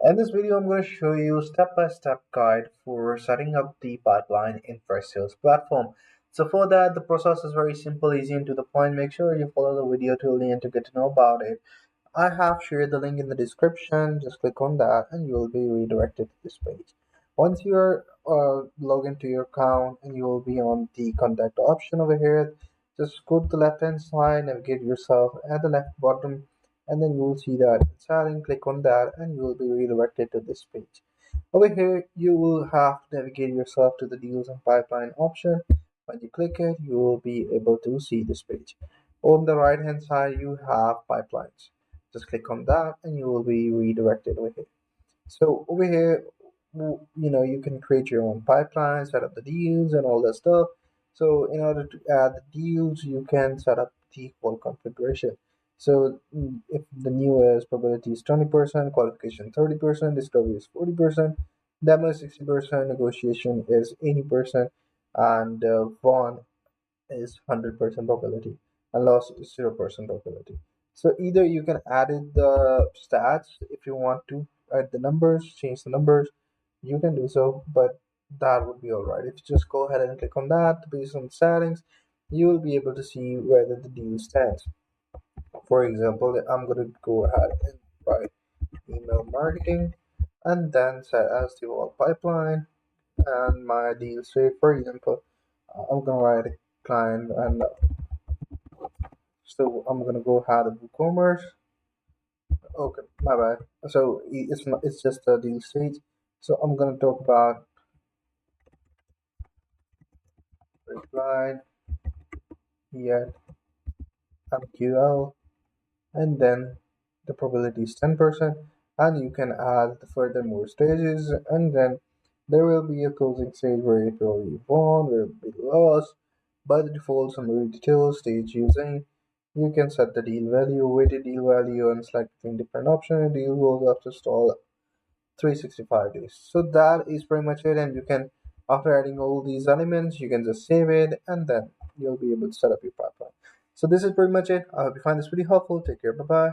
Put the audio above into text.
In this video, I'm going to show you step-by-step guide for setting up the pipeline in Freshsales platform. So for that, the process is very simple, easy, and to the point. Make sure you follow the video till the end to get to know about it. I have shared the link in the description. Just click on that and you will be redirected to this page. Once you're logged into your account and you will be on the contact option over here, just go to the left hand side, navigate yourself at the left bottom, and then you will see that setting. Click on that and you will be redirected to this page. Over here, you will have to navigate yourself to the deals and pipeline option. When you click it, you will be able to see this page. On the right hand side, you have pipelines. Just click on that and you will be redirected over here. So over here, you can create your own pipeline, set up the deals and all that stuff. So in order to add the deals, you can set up the whole configuration. So if the new is probability is 20%, qualification 30%, discovery is 40%, demo is 60%, negotiation is 80%, and won is 100% probability and loss is 0% probability. So either you can add in the stats if you want to add the numbers, change the numbers, you can do so, but that would be all right. If you just go ahead and click on that based on settings, you will be able to see whether the deal stands. For example, I'm going to go ahead and write email marketing and then set as the whole pipeline and my deal state. For example, I'm going to write a client and so I'm gonna go ahead and WooCommerce. Okay, my bad. So it's not. It's just a deal stage. So I'm gonna talk about reply yet MQL, and then the probability is 10%, and you can add the further more stages, and then there will be a closing stage where it will be won, where it will be lost. By the default summary details stage using, you can set the deal value, weighted deal value, and select between different options. Deal goes after stall 365 days. So that is pretty much it, and you can, after adding all these elements, you can just save it, and then you'll be able to set up your pipeline. So this is pretty much it. I hope you find this really helpful. Take care. Bye bye.